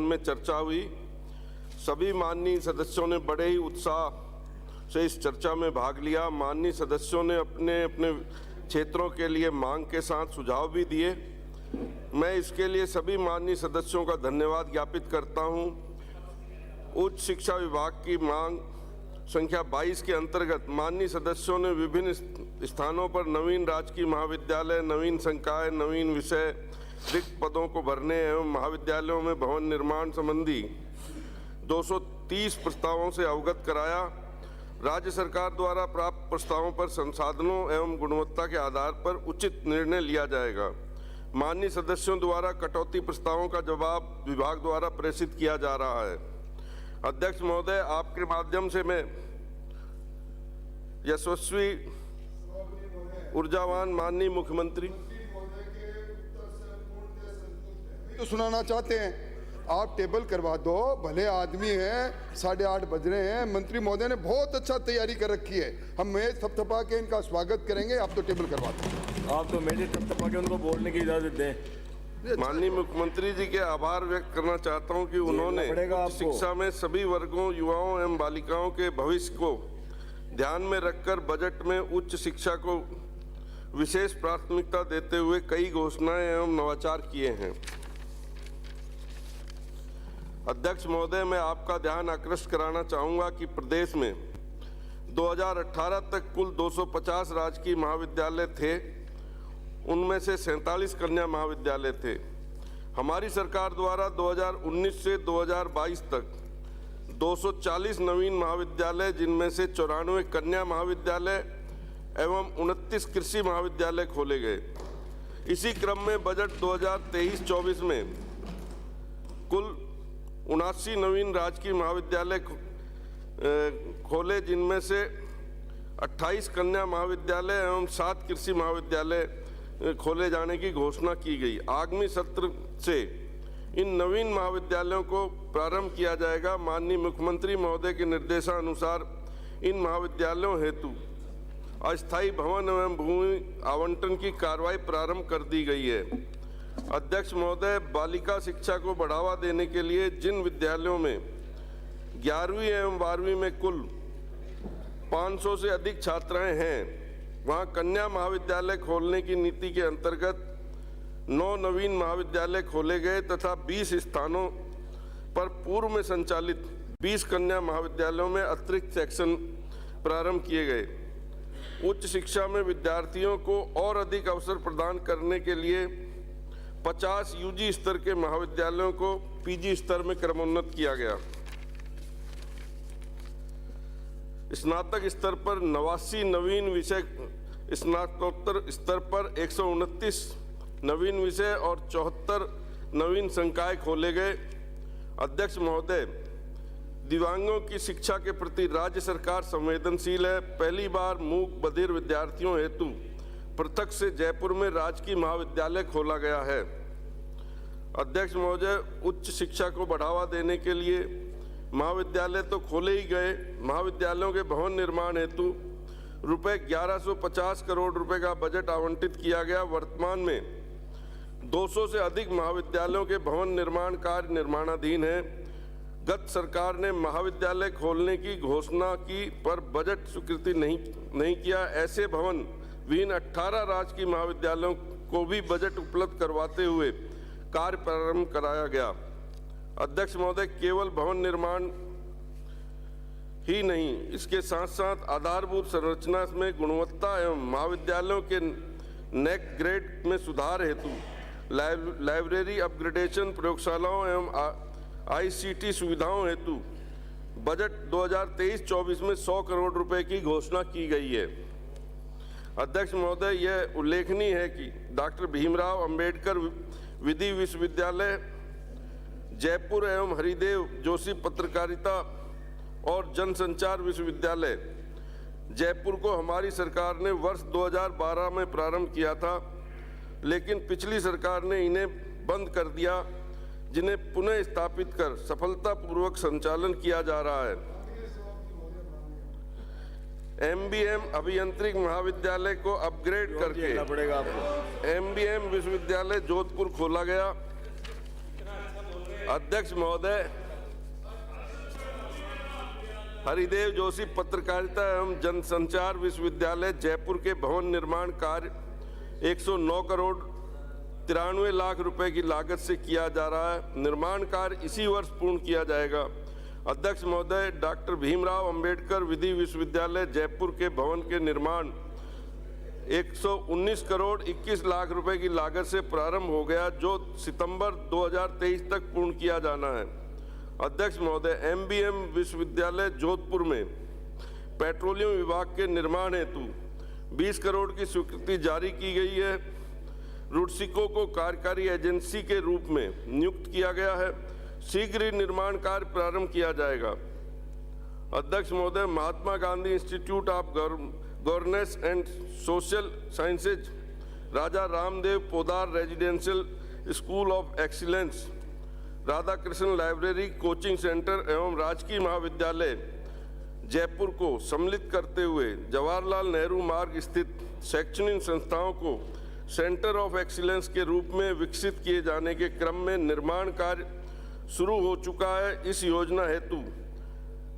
में चर्चा हुई। सभी माननीय सदस्यों ने बड़े ही उत्साह से इस चर्चा में भाग लिया। माननीय सदस्यों ने अपने अपने क्षेत्रों के लिए मांग के साथ सुझाव भी दिए। मैं इसके लिए सभी माननीय सदस्यों का धन्यवाद ज्ञापित करता हूं। उच्च शिक्षा विभाग की मांग संख्या 22 के अंतर्गत माननीय सदस्यों ने विभिन्न स्थानों पर नवीन राजकीय महाविद्यालय, नवीन संकाय, नवीन विषय, रिक्त पदों को भरने एवं महाविद्यालयों में भवन निर्माण संबंधी 230 प्रस्तावों से अवगत कराया। राज्य सरकार द्वारा प्राप्त प्रस्तावों पर संसाधनों एवं गुणवत्ता के आधार पर उचित निर्णय लिया जाएगा। माननीय सदस्यों द्वारा कटौती प्रस्तावों का जवाब विभाग द्वारा प्रेषित किया जा रहा है। अध्यक्ष महोदय, आपके माध्यम से मैं यशस्वी ऊर्जावान माननीय मुख्यमंत्री तो सुनाना चाहते हैं। आप टेबल करवा दो, भले आदमी हैं, 8:30 बज रहे हैं। मंत्री महोदय ने बहुत अच्छा तैयारी कर रखी है, हम मेज थपथपा के इनका स्वागत करेंगे। आप तो टेबल करवा दो। आप तो मेज थपथपा के उनको बोलने की इजाजत दें। माननीय मुख्यमंत्री जी के आभार व्यक्त करना चाहता हूं कि उन्होंने शिक्षा में सभी वर्गों, युवाओं एवं बालिकाओं के भविष्य को ध्यान में रखकर बजट में उच्च शिक्षा को विशेष प्राथमिकता देते हुए कई घोषणाएं एवं नवाचार किए हैं। अध्यक्ष महोदय, मैं आपका ध्यान आकृष्ट कराना चाहूँगा कि प्रदेश में 2018 तक कुल 250 राजकीय महाविद्यालय थे, उनमें से 47 कन्या महाविद्यालय थे। हमारी सरकार द्वारा 2019 से 2022 तक 240 नवीन महाविद्यालय, जिनमें से 94 कन्या महाविद्यालय एवं 29 कृषि महाविद्यालय खोले गए। इसी क्रम में बजट 2023-24 में कुल 79 नवीन राजकीय महाविद्यालय खोले, जिनमें से 28 कन्या महाविद्यालय एवं 7 कृषि महाविद्यालय खोले जाने की घोषणा की गई। आगामी सत्र से इन नवीन महाविद्यालयों को प्रारंभ किया जाएगा। माननीय मुख्यमंत्री महोदय के निर्देशानुसार इन महाविद्यालयों हेतु अस्थायी भवन एवं भूमि आवंटन की कार्रवाई प्रारंभ कर दी गई है। अध्यक्ष महोदय, बालिका शिक्षा को बढ़ावा देने के लिए जिन विद्यालयों में 11वीं एवं 12वीं में कुल 500 से अधिक छात्राएं हैं, वहां कन्या महाविद्यालय खोलने की नीति के अंतर्गत 9 नवीन महाविद्यालय खोले गए तथा 20 स्थानों पर पूर्व में संचालित 20 कन्या महाविद्यालयों में अतिरिक्त सेक्शन प्रारंभ किए गए। उच्च शिक्षा में विद्यार्थियों को और अधिक अवसर प्रदान करने के लिए 50 यूजी स्तर के महाविद्यालयों को पीजी स्तर में क्रमोन्नत किया गया। स्नातक स्तर पर 89 नवीन विषय, स्नातकोत्तर स्तर पर 129 नवीन विषय और 74 नवीन संकाय खोले गए। अध्यक्ष महोदय, दिव्यांगों की शिक्षा के प्रति राज्य सरकार संवेदनशील है। पहली बार मूक बधिर विद्यार्थियों हेतु पृथक से जयपुर में राजकीय महाविद्यालय खोला गया है। अध्यक्ष महोदय, उच्च शिक्षा को बढ़ावा देने के लिए महाविद्यालय तो खोले ही गए, महाविद्यालयों के भवन निर्माण हेतु रुपए 1150 करोड़ रुपए का बजट आवंटित किया गया। वर्तमान में 200 से अधिक महाविद्यालयों के भवन निर्माण कार्य निर्माणाधीन है। गत सरकार ने महाविद्यालय खोलने की घोषणा की पर बजट स्वीकृति नहीं किया। ऐसे भवन विहीन 18 राजकीय महाविद्यालयों को भी बजट उपलब्ध करवाते हुए कार्य प्रारंभ कराया गया। अध्यक्ष महोदय, केवल भवन निर्माण ही नहीं, इसके साथ साथ आधारभूत संरचना में गुणवत्ता एवं महाविद्यालयों के नेक ग्रेड में सुधार हेतु लाइब्रेरी अपग्रेडेशन, प्रयोगशालाओं एवं आईसीटी सुविधाओं हेतु बजट 2023-24 में 100 करोड़ रुपए की घोषणा की गई है। अध्यक्ष महोदय, यह उल्लेखनीय है कि डॉक्टर भीमराव अंबेडकर विधि विश्वविद्यालय जयपुर एवं हरिदेव जोशी पत्रकारिता और जनसंचार विश्वविद्यालय जयपुर को हमारी सरकार ने वर्ष 2012 में प्रारंभ किया था, लेकिन पिछली सरकार ने इन्हें बंद कर दिया, जिन्हें पुनः स्थापित कर सफलतापूर्वक संचालन किया जा रहा है। एमबीएम अभियांत्रिक महाविद्यालय को अपग्रेड करके एमबीएम विश्वविद्यालय जोधपुर खोला गया। अध्यक्ष महोदय, हरिदेव जोशी पत्रकारिता एवं जनसंचार विश्वविद्यालय जयपुर के भवन निर्माण कार्य 109 करोड़ 93 लाख रुपए की लागत से किया जा रहा है। निर्माण कार्य इसी वर्ष पूर्ण किया जाएगा। अध्यक्ष महोदय, डॉक्टर भीमराव अंबेडकर विधि विश्वविद्यालय जयपुर के भवन के निर्माण 119 करोड़ 21 लाख रुपए की लागत से प्रारंभ हो गया, जो सितंबर 2023 तक पूर्ण किया जाना है। अध्यक्ष महोदय, एमबीएम विश्वविद्यालय जोधपुर में पेट्रोलियम विभाग के निर्माण हेतु 20 करोड़ की स्वीकृति जारी की गई है। रुडसिको को कार्यकारी एजेंसी के रूप में नियुक्त किया गया है। शीघ्र ही निर्माण कार्य प्रारंभ किया जाएगा। अध्यक्ष महोदय, Mahatma Gandhi institute of governance and social sciences, Raja Ramdev Podar residential school of excellence, Radha Krishna library coaching centre एवं राजकीय महाविद्यालय जयपुर को सम्मिलित करते हुए जवाहरलाल नेहरू मार्ग स्थित शैक्षणिक संस्थाओं को सेंटर ऑफ एक्सीलेंस के रूप में विकसित किए जाने के क्रम में निर्माण कार्य शुरू हो चुका है। इस योजना हेतु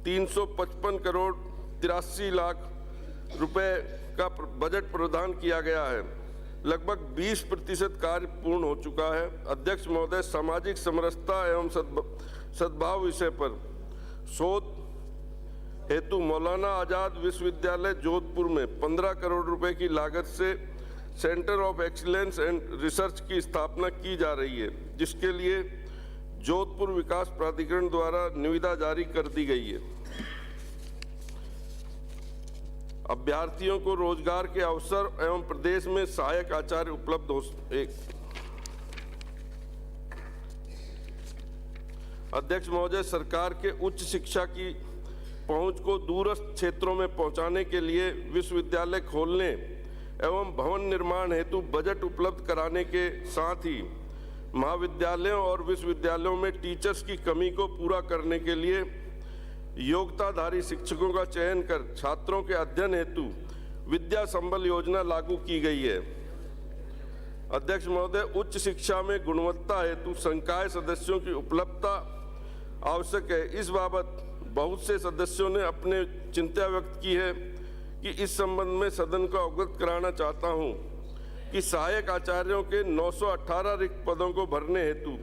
355 करोड़ 83 लाख रुपए का बजट प्रदान किया गया है। लगभग 20% कार्य पूर्ण हो चुका है। अध्यक्ष महोदय, सामाजिक समरसता एवं सद्भाव विषय पर शोध हेतु मौलाना आजाद विश्वविद्यालय जोधपुर में 15 करोड़ रुपए की लागत से centre of excellence and research की स्थापना की जा रही है, जिसके लिए जोधपुर विकास प्राधिकरण द्वारा निविदा जारी कर दी गई है। अभ्यर्थियों को रोजगार के अवसर एवं प्रदेश में सहायक आचार्य उपलब्ध हो। अध्यक्ष महोदय, सरकार के उच्च शिक्षा की पहुंच को दूरस्थ क्षेत्रों में पहुंचाने के लिए विश्वविद्यालय खोलने एवं भवन निर्माण हेतु बजट उपलब्ध कराने के साथ ही महाविद्यालयों और विश्वविद्यालयों में टीचर्स की कमी को पूरा करने के लिए योग्यताधारी शिक्षकों का चयन कर छात्रों के अध्ययन हेतु विद्या संबल योजना लागू की गई है। अध्यक्ष महोदय, उच्च शिक्षा में गुणवत्ता हेतु संकाय सदस्यों की उपलब्धता आवश्यक है। इस बाबत बहुत से सदस्यों ने अपने चिंता व्यक्त की है कि इस संबंध में सदन को अवगत कराना चाहता हूं कि सहायक आचार्यों के 918 रिक्त पदों को भरने हेतु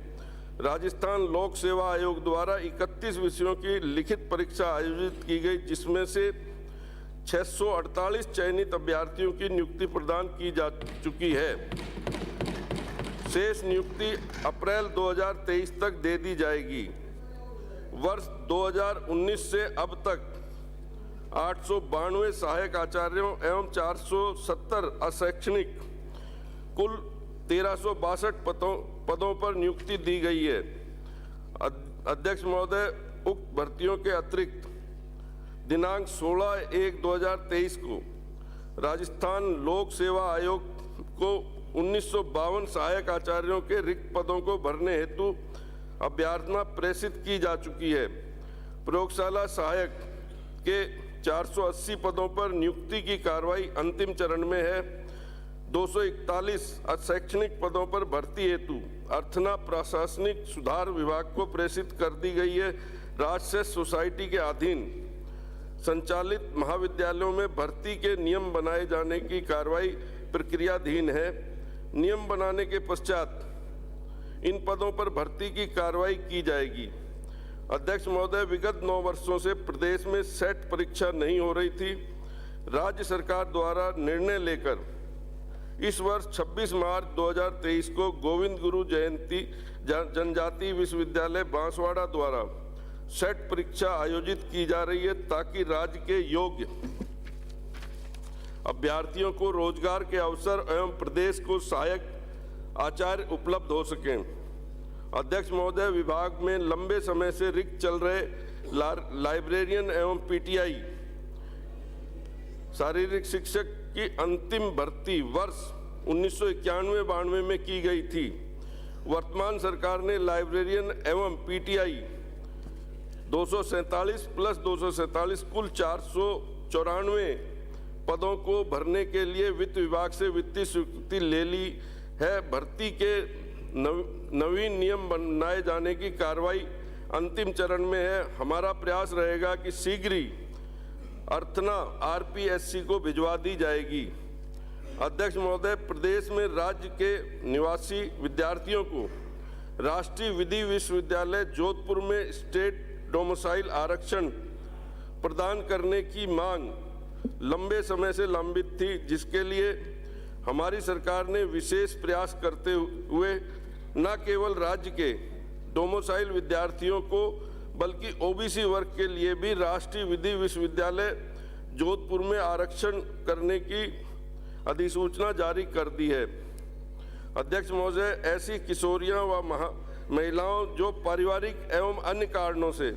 राजस्थान लोक सेवा आयोग द्वारा 31 विषयों की लिखित परीक्षा आयोजित की गई, जिसमें से 648 चयनित अभ्यर्थियों की नियुक्ति प्रदान की जा चुकी है। शेष नियुक्ति अप्रैल 2023 तक दे दी जाएगी। वर्ष 2019 से अब तक 892 सहायक आचार्यों एवं 470 अशैक्षणिक कुल 1362 पदों पर नियुक्ति दी गई है। अध्यक्ष महोदय, उक्त भर्तियों के अतिरिक्त दिनांक 16/1/2023 को राजस्थान लोक सेवा आयोग को 1952 सहायक आचार्यों के रिक्त पदों को भरने हेतु अभ्यर्थना प्रेषित की जा चुकी है। प्रयोगशाला सहायक के 480 पदों पर नियुक्ति की कार्रवाई अंतिम चरण में है। 241 शैक्षणिक पदों पर भर्ती हेतु अर्थना प्रशासनिक सुधार विभाग को प्रेषित कर दी गई है। राजस्व सोसाइटी के अधीन संचालित महाविद्यालयों में भर्ती के नियम बनाए जाने की कार्रवाई प्रक्रियाधीन है। नियम बनाने के पश्चात इन पदों पर भर्ती की कार्रवाई की जाएगी। अध्यक्ष महोदय, विगत 9 वर्षों से प्रदेश में सेट परीक्षा नहीं हो रही थी। राज्य सरकार द्वारा निर्णय लेकर इस वर्ष 26 मार्च 2023 को गोविंद गुरु जयंती जनजातीय विश्वविद्यालय बांसवाड़ा द्वारा सेट परीक्षा आयोजित की जा रही है, ताकि राज्य के योग्य अभ्यर्थियों को रोजगार के अवसर एवं प्रदेश को सहायक आचार्य उपलब्ध हो सकें। अध्यक्ष महोदय, विभाग में लंबे समय से रिक्त चल रहे लाइब्रेरियन एवं पीटीआई शारीरिक शिक्षक की अंतिम भर्ती वर्ष 1991-92 में की गई थी। वर्तमान सरकार ने लाइब्रेरियन एवं पीटीआई 247 प्लस 247 कुल 494 पदों को भरने के लिए वित्त विभाग से वित्तीय स्वीकृति ले ली है। भर्ती के नवीन नियम बनाए जाने की कार्रवाई अंतिम चरण में है। हमारा प्रयास रहेगा कि शीघ्र ही अर्थना आरपीएससी को भिजवा दी जाएगी। अध्यक्ष महोदय, प्रदेश में राज्य के निवासी विद्यार्थियों को राष्ट्रीय विधि विश्वविद्यालय जोधपुर में स्टेट डोमिसाइल आरक्षण प्रदान करने की मांग लंबे समय से लंबित थी, जिसके लिए हमारी सरकार ने विशेष प्रयास करते हुए न केवल राज्य के डोमिसाइल विद्यार्थियों को बल्कि ओबीसी वर्ग के लिए भी राष्ट्रीय विधि विश्वविद्यालय जोधपुर में आरक्षण करने की अधिसूचना जारी कर दी है। अध्यक्ष महोदय, ऐसी किशोरियां व महिलाओं जो पारिवारिक एवं अन्य कारणों से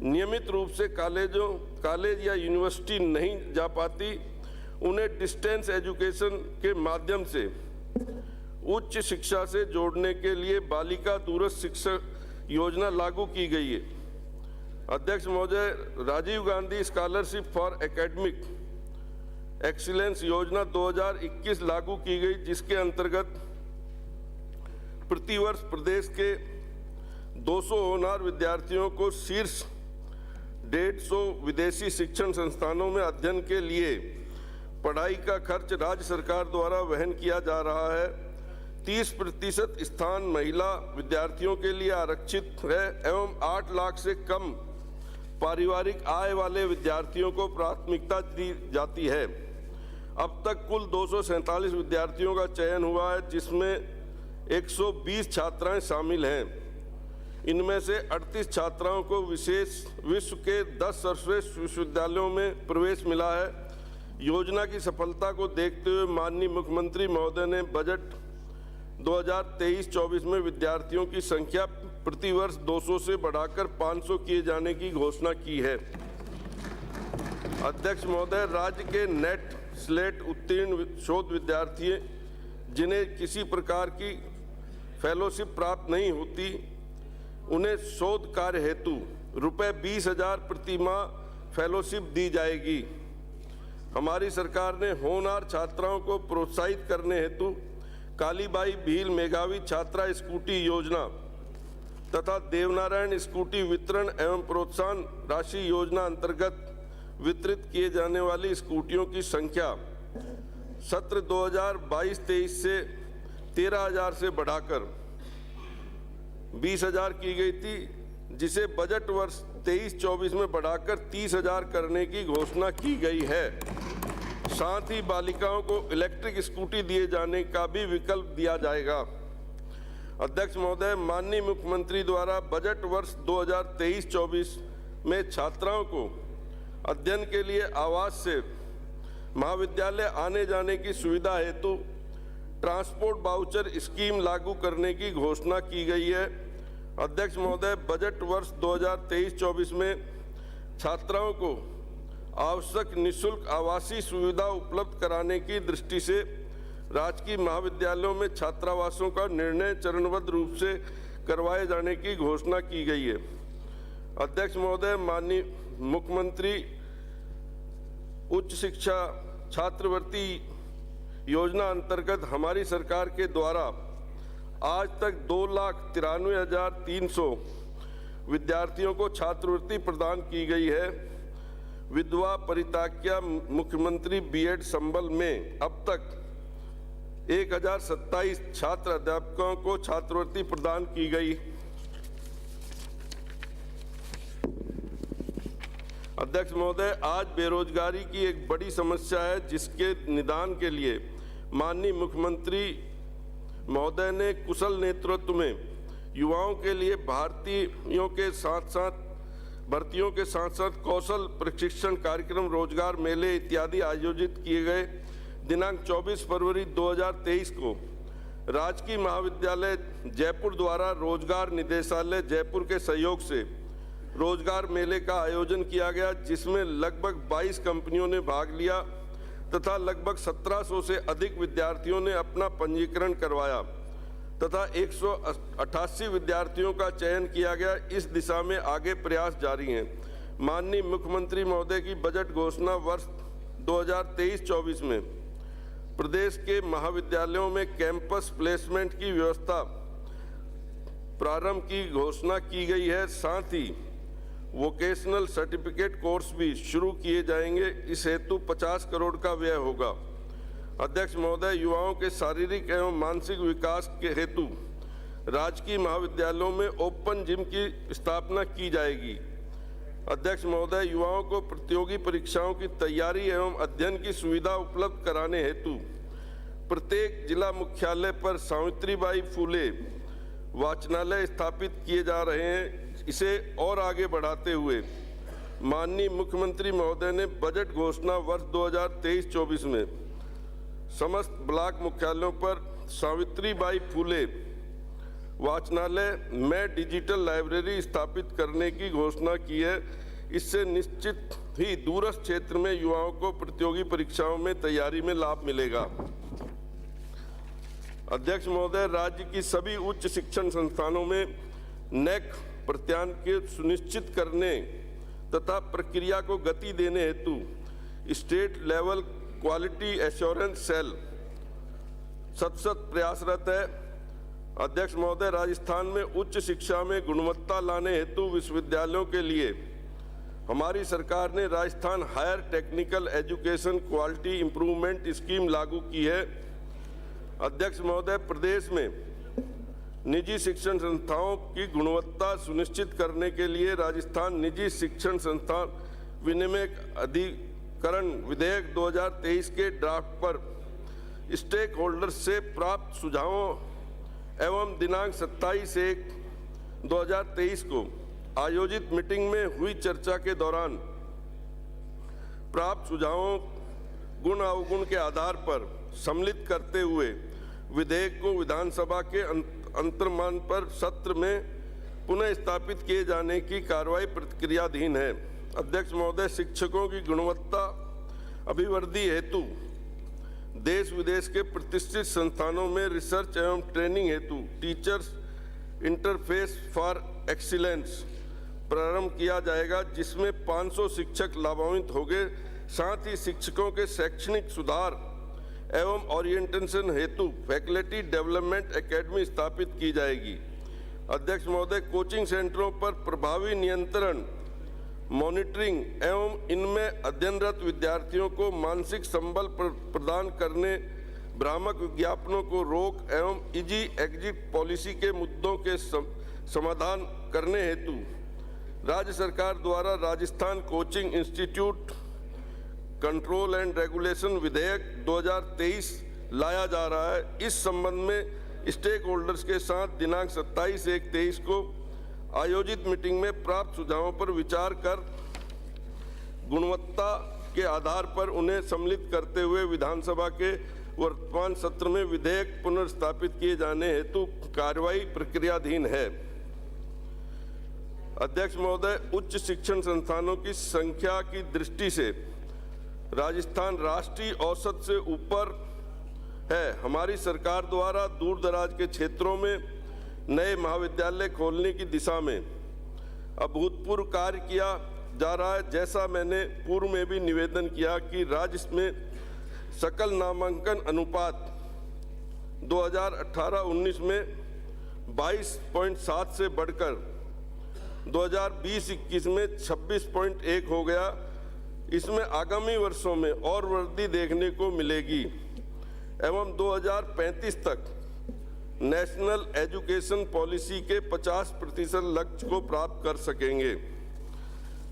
नियमित रूप से कॉलेज या यूनिवर्सिटी नहीं जा पाती, उन्हें डिस्टेंस एजुकेशन के माध्यम से उच्च शिक्षा से जोड़ने के लिए बालिका दूरस्थ शिक्षा योजना लागू की गई है। अध्यक्ष महोदय, Rajiv Gandhi scholarship for academic excellence योजना 2021 लागू की गई, जिसके अंतर्गत प्रतिवर्ष प्रदेश के 200 होनहार विद्यार्थियों को शीर्ष 150 विदेशी शिक्षण संस्थानों में अध्ययन के लिए पढ़ाई का खर्च राज्य सरकार द्वारा वहन किया जा रहा है। 30% स्थान महिला विद्यार्थियों के लिए आरक्षित है एवं 8 लाख से कम पारिवारिक आय वाले विद्यार्थियों को प्राथमिकता दी जाती है। अब तक कुल 247 विद्यार्थियों का चयन हुआ है, जिसमें 120 छात्राएं शामिल हैं। इनमें से 38 छात्राओं को विश्व के 10 सर्वश्रेष्ठ विश्वविद्यालयों में प्रवेश मिला है। योजना की सफलता को देखते हुए माननीय मुख्यमंत्री महोदय ने बजट 2023-24 में विद्यार्थियों की संख्या प्रतिवर्ष 200 से बढ़ाकर 500 किए जाने की घोषणा की है। अध्यक्ष महोदय, राज्य के नेट स्लेट उत्तीर्ण शोध विद्यार्थी जिन्हें किसी प्रकार की फेलोशिप प्राप्त नहीं होती, उन्हें शोध कार्य हेतु रुपये 20,000 प्रति माह फेलोशिप दी जाएगी। हमारी सरकार ने होनहार छात्राओं को प्रोत्साहित करने हेतु कालीबाई भील मेघावी छात्रा स्कूटी योजना तथा देवनारायण स्कूटी वितरण एवं प्रोत्साहन राशि योजना अंतर्गत वितरित किए जाने वाली स्कूटियों की संख्या सत्र 2022-23 से 13,000 से बढ़ाकर 20,000 की गई थी, जिसे बजट वर्ष 23-24 में बढ़ाकर 30,000 करने की घोषणा की गई है। साथ ही बालिकाओं को इलेक्ट्रिक स्कूटी दिए जाने का भी विकल्प दिया जाएगा। अध्यक्ष महोदय, माननीय मुख्यमंत्री द्वारा बजट वर्ष 2023-24 में छात्राओं को अध्ययन के लिए आवास से महाविद्यालय आने जाने की सुविधा हेतु ट्रांसपोर्ट वाउचर स्कीम लागू करने की घोषणा की गई है। अध्यक्ष महोदय, बजट वर्ष 2023-24 में छात्राओं को आवश्यक निःशुल्क आवासीय सुविधा उपलब्ध कराने की दृष्टि से राजकीय महाविद्यालयों में छात्रावासों का निर्णय चरणबद्ध रूप से करवाए जाने की घोषणा की गई है। अध्यक्ष महोदय, माननीय मुख्यमंत्री उच्च शिक्षा छात्रवृत्ति योजना अंतर्गत हमारी सरकार के द्वारा आज तक 2,93,300 विद्यार्थियों को छात्रवृत्ति प्रदान की गई है। विधवा परित्याग्या मुख्यमंत्री बीएड संबल में अब तक 1,027 छात्र अध्यापकों को छात्रवृत्ति प्रदान की गई। अध्यक्ष महोदय, आज बेरोजगारी की एक बड़ी समस्या है, जिसके निदान के लिए माननीय मुख्यमंत्री महोदय ने कुशल नेतृत्व में युवाओं के लिए भर्तियों के साथ साथ कौशल प्रशिक्षण कार्यक्रम, रोजगार मेले इत्यादि आयोजित किए गए। दिनांक 24 फरवरी 2023 को राजकीय महाविद्यालय जयपुर द्वारा रोजगार निदेशालय जयपुर के सहयोग से रोजगार मेले का आयोजन किया गया, जिसमें लगभग 22 कंपनियों ने भाग लिया तथा लगभग 1700 से अधिक विद्यार्थियों ने अपना पंजीकरण करवाया तथा 188 विद्यार्थियों का चयन किया गया। इस दिशा में आगे प्रयास जारी हैं। माननीय मुख्यमंत्री महोदय की बजट घोषणा वर्ष 2023-24 में प्रदेश के महाविद्यालयों में कैंपस प्लेसमेंट की व्यवस्था प्रारंभ की घोषणा की गई है। साथ ही वोकेशनल सर्टिफिकेट कोर्स भी शुरू किए जाएंगे। इस हेतु 50 करोड़ का व्यय होगा। अध्यक्ष महोदय, युवाओं के शारीरिक एवं मानसिक विकास के हेतु राजकीय महाविद्यालयों में ओपन जिम की स्थापना की जाएगी। अध्यक्ष महोदय, युवाओं को प्रतियोगी परीक्षाओं की तैयारी एवं अध्ययन की सुविधा उपलब्ध कराने हेतु प्रत्येक जिला मुख्यालय पर सावित्रीबाई फुले वाचनालय स्थापित किए जा रहे हैं। इसे और आगे बढ़ाते हुए माननीय मुख्यमंत्री महोदय ने बजट घोषणा वर्ष 2023-24 में समस्त ब्लॉक मुख्यालयों पर सावित्रीबाई फुले वाचनालय में डिजिटल लाइब्रेरी स्थापित करने की घोषणा की है। इससे निश्चित ही दूरस्थ क्षेत्र में युवाओं को प्रतियोगी परीक्षाओं में तैयारी में लाभ मिलेगा। अध्यक्ष महोदय, राज्य की सभी उच्च शिक्षण संस्थानों में नेक प्रत्यान के सुनिश्चित करने तथा प्रक्रिया को गति देने हेतु state level quality assurance cell सतत प्रयासरत है। अध्यक्ष महोदय, राजस्थान में उच्च शिक्षा में गुणवत्ता लाने हेतु विश्वविद्यालयों के लिए हमारी सरकार ने Rajasthan higher technical education quality improvement scheme लागू की है। अध्यक्ष महोदय, प्रदेश में निजी शिक्षण संस्थाओं की गुणवत्ता सुनिश्चित करने के लिए राजस्थान निजी शिक्षण संस्थान विनिमय अधिकरण विधेयक 2023 के ड्राफ्ट पर स्टेक होल्डर्स से प्राप्त सुझावों एवं दिनांक 27/1/2023 को आयोजित मीटिंग में हुई चर्चा के दौरान प्राप्त सुझावों गुण अवगुण के आधार पर सम्मिलित करते हुए विधेयक को विधानसभा के अंतर्मन पर सत्र में पुनः स्थापित किए जाने की कार्रवाई प्रक्रियाधीन है। अध्यक्ष महोदय, शिक्षकों की गुणवत्ता अभिवृद्धि हेतु देश विदेश के प्रतिष्ठित संस्थानों में रिसर्च एवं ट्रेनिंग हेतु टीचर्स इंटरफेस फॉर एक्सीलेंस प्रारंभ किया जाएगा, जिसमें 500 शिक्षक लाभान्वित होंगे। साथ ही शिक्षकों के शैक्षणिक सुधार एवं ओरिएंटेशन हेतु फैकल्टी डेवलपमेंट एकेडमी स्थापित की जाएगी। अध्यक्ष महोदय, कोचिंग सेंटरों पर प्रभावी नियंत्रण, मॉनिटरिंग एवं इनमें अध्ययनरत विद्यार्थियों को मानसिक संबल प्रदान करने, भ्रामक विज्ञापनों को रोक एवं इजी एग्जिट पॉलिसी के मुद्दों के समाधान करने हेतु राज्य सरकार द्वारा Rajasthan coaching institute control and regulation विधेयक 2023 लाया जा रहा है। इस संबंध में स्टेक होल्डर्स के साथ दिनांक 27/1/23 को आयोजित मीटिंग में प्राप्त सुझावों पर विचार कर गुणवत्ता के आधार पर उन्हें सम्मिलित करते हुए विधानसभा के वर्तमान सत्र में विधेयक पुनर्स्थापित किए जाने हेतु कार्रवाई प्रक्रियाधीन है। अध्यक्ष महोदय, उच्च शिक्षण संस्थानों की संख्या की दृष्टि से राजस्थान राष्ट्रीय औसत से ऊपर है। हमारी सरकार द्वारा दूर दराज के क्षेत्रों में नए महाविद्यालय खोलने की दिशा में अभूतपूर्व कार्य किया जा रहा है। जैसा मैंने पूर्व में भी निवेदन किया कि राज्य में सकल नामांकन अनुपात 2018-19 में 22.7 से बढ़कर 2020-21 में 26.1 हो गया। इसमें आगामी वर्षों में और वृद्धि देखने को मिलेगी एवं 2035 तक नेशनल एजुकेशन पॉलिसी के 50% लक्ष्य को प्राप्त कर सकेंगे।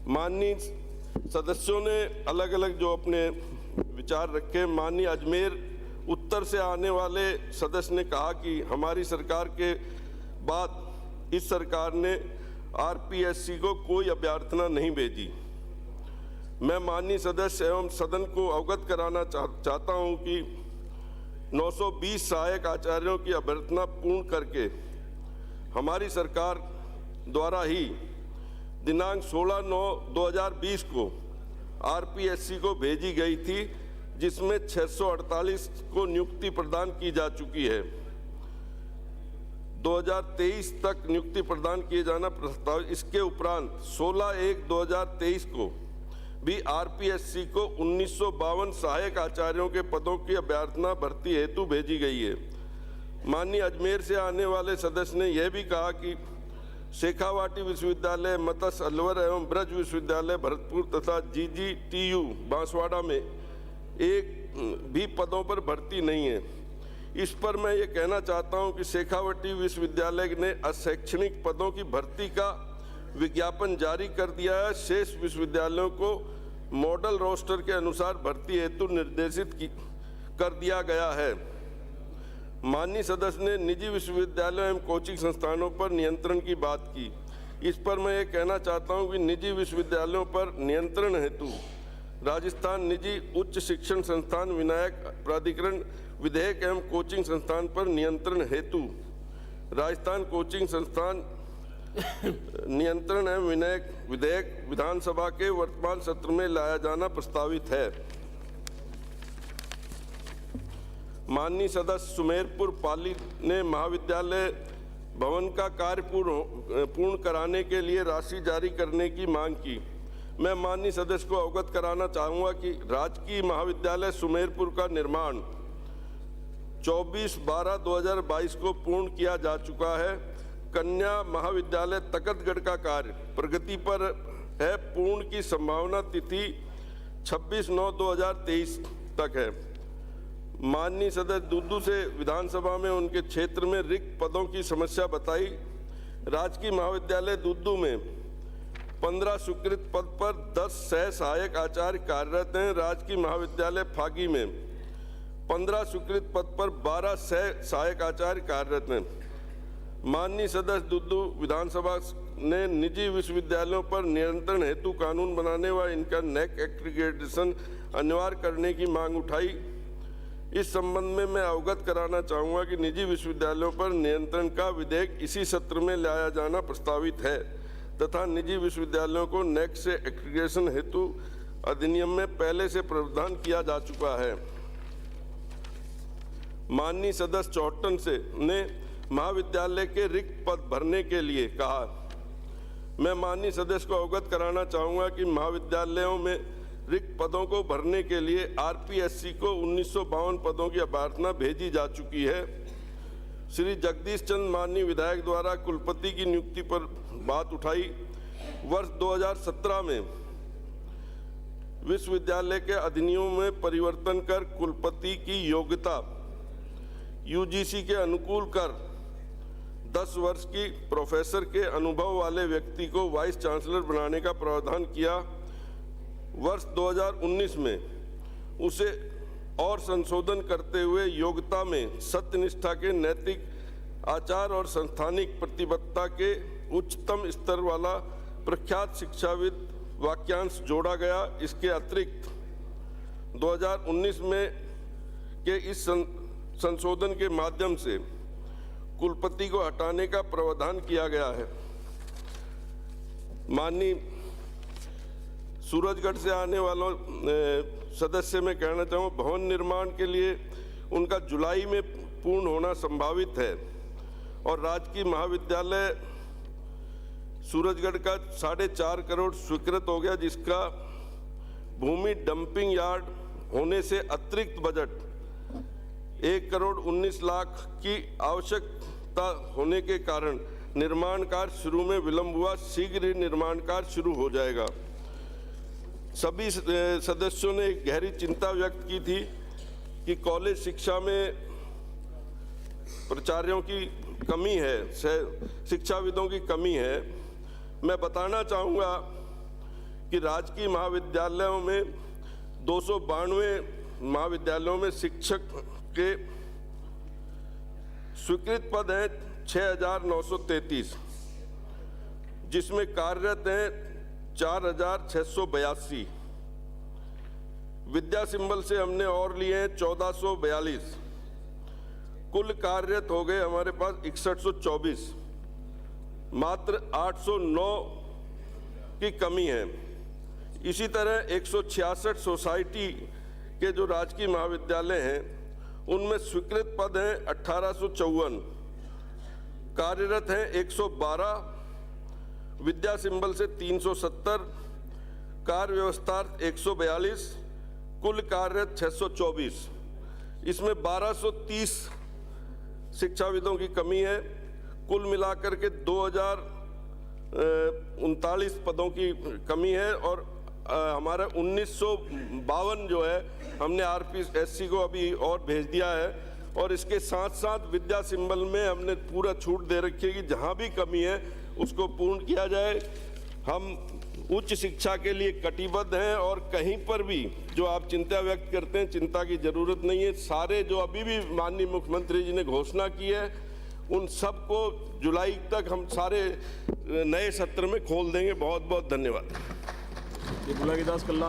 माननीय सदस्यों ने अलग अलग जो अपने विचार रखे। माननीय अजमेर उत्तर से आने वाले सदस्य ने कहा कि हमारी सरकार के बाद इस सरकार ने आरपीएससी को कोई अभ्यर्थना नहीं भेजी। मैं माननीय सदस्य एवं सदन को अवगत कराना चाहता हूं कि 920 सहायक आचार्यों की अभ्यर्थना पूर्ण करके हमारी सरकार द्वारा ही दिनांक 16/9/2020 को आरपीएससी को भेजी गई थी, जिसमें 648 को नियुक्ति प्रदान की जा चुकी है। 2023 तक नियुक्ति प्रदान किए जाना प्रस्तावित। इसके उपरांत 16/1/2023 को भी आरपीएससी को 1952 सहायक आचार्यों के पदों की अभ्यर्थना भर्ती हेतु भेजी गई है। माननीय अजमेर से आने वाले सदस्य ने यह भी कहा कि शेखावाटी विश्वविद्यालय, मत्स्य, अलवर एवं ब्रज विश्वविद्यालय भरतपुर तथा GGTU बांसवाड़ा में एक भी पदों पर भर्ती नहीं है। इस पर मैं ये कहना चाहता हूं कि शेखावाटी विश्वविद्यालय ने अशैक्षणिक पदों की भर्ती का विज्ञापन जारी कर दिया है। शेष विश्वविद्यालयों को मॉडल रोस्टर के अनुसार भर्ती हेतु निर्देशित कर दिया गया है। माननीय सदस्य ने निजी विश्वविद्यालयों एवं कोचिंग संस्थानों पर नियंत्रण की बात की। इस पर मैं ये कहना चाहता हूं कि निजी विश्वविद्यालयों पर नियंत्रण हेतु राजस्थान निजी उच्च शिक्षण संस्थान विनायक प्राधिकरण विधेयक एवं कोचिंग संस्थान पर नियंत्रण हेतु राजस्थान कोचिंग संस्थान नियंत्रण एवं विधेयक विधानसभा के वर्तमान सत्र में लाया जाना प्रस्तावित है। माननीय सदस्य सुमेरपुर पाली ने महाविद्यालय भवन का कार्य पूर्ण कराने के लिए राशि जारी करने की मांग की। मैं माननीय सदस्य को अवगत कराना चाहूँगा कि राजकीय महाविद्यालय सुमेरपुर का निर्माण 24/12/2022 को पूर्ण किया जा चुका है। कन्या महाविद्यालय तकतगढ़ का कार्य प्रगति पर है। पूर्ण की संभावना तिथि 26/9/2023 तक है। माननीय सदस्य दुद्दू से विधानसभा में उनके क्षेत्र में रिक्त पदों की समस्या बताई। राजकीय महाविद्यालय दुद्दू में 15 स्वीकृत पद पर 10 सह सहायक आचार्य कार्यरत हैं। राजकीय महाविद्यालय फागी में 15 स्वीकृत पद पर 12 सह सहायक आचार्य कार्यरत हैं। माननीय सदस्य दुद्दू विधानसभा ने निजी विश्वविद्यालयों पर नियंत्रण हेतु कानून बनाने व इनका नेक एक्रीडेशन अनिवार्य करने की मांग उठाई। इस संबंध में मैं अवगत कराना चाहूँगा कि निजी विश्वविद्यालयों पर नियंत्रण का विधेयक इसी सत्र में लाया जाना प्रस्तावित है तथा निजी विश्वविद्यालयों को नेक से एक्रीडेशन हेतु अधिनियम में पहले से प्रावधान किया जा चुका है। माननीय सदस्य चौहटन से ने महाविद्यालय के रिक्त पद भरने के लिए कहा। मैं माननीय सदस्य को अवगत कराना चाहूँगा कि महाविद्यालयों में रिक्त पदों को भरने के लिए RPSC को 1952 पदों की अभ्यर्थना भेजी जा चुकी है। श्री जगदीश चंद्र माननीय विधायक द्वारा कुलपति की नियुक्ति पर बात उठाई। वर्ष 2017 में विश्वविद्यालय के अधिनियम में परिवर्तन कर कुलपति की योग्यता UGC के अनुकूल कर 10 वर्ष की प्रोफेसर के अनुभव वाले व्यक्ति को वाइस चांसलर बनाने का प्रावधान किया। वर्ष 2019 में उसे और संशोधन करते हुए योग्यता में सत्यनिष्ठा के नैतिक आचार और संस्थानिक प्रतिबद्धता के उच्चतम स्तर वाला प्रख्यात शिक्षाविद वाक्यांश जोड़ा गया। इसके अतिरिक्त 2019 में के इस संशोधन के माध्यम से कुलपति को हटाने का प्रावधान किया गया है। माननीय सूरजगढ़ से आने वालों सदस्य में कहना चाहूँ, भवन निर्माण के लिए उनका जुलाई में पूर्ण होना संभावित है और राजकीय महाविद्यालय सूरजगढ़ का 4.5 करोड़ स्वीकृत हो गया, जिसका भूमि डंपिंग यार्ड होने से अतिरिक्त बजट 1 करोड़ 19 लाख की आवश्यकता होने के कारण निर्माण कार्य शुरू में विलंब हुआ। शीघ्र ही निर्माण कार्य शुरू हो जाएगा। सभी सदस्यों ने गहरी चिंता व्यक्त की थी कि कॉलेज शिक्षा में प्राचार्यों की कमी है, शिक्षाविदों की कमी है। मैं बताना चाहूँगा कि राजकीय महाविद्यालयों में 292 महाविद्यालयों में शिक्षक के स्वीकृत पद हैं 6,933, जिसमें कार्यरत हैं 4,682। विद्या सिंबल से हमने और लिए हैं 1,442। कुल कार्यरत हो गए हमारे पास 6124। मात्र 809 की कमी है। इसी तरह 166 सोसाइटी के जो राजकीय महाविद्यालय हैं उनमें स्वीकृत पद हैं 1854, कार्यरत हैं 112, विद्या सिंबल से 370, कार्य व्यवस्थार्थ 142, कुल कार्यरत 624। इसमें 1230 शिक्षाविदों की कमी है। कुल मिलाकर के 2039 पदों की कमी है और हमारा 1952 जो है हमने RPSC को अभी और भेज दिया है। और इसके साथ साथ विद्या सिंबल में हमने पूरा छूट दे रखी है कि जहाँ भी कमी है उसको पूर्ण किया जाए। हम उच्च शिक्षा के लिए कटिबद्ध हैं और कहीं पर भी जो आप चिंता व्यक्त करते हैं, चिंता की जरूरत नहीं है। सारे जो अभी भी माननीय मुख्यमंत्री जी ने घोषणा की है उन सबको जुलाई तक हम सारे नए सत्र में खोल देंगे। बहुत बहुत धन्यवाद। ये बुलाकीदास कल्ला।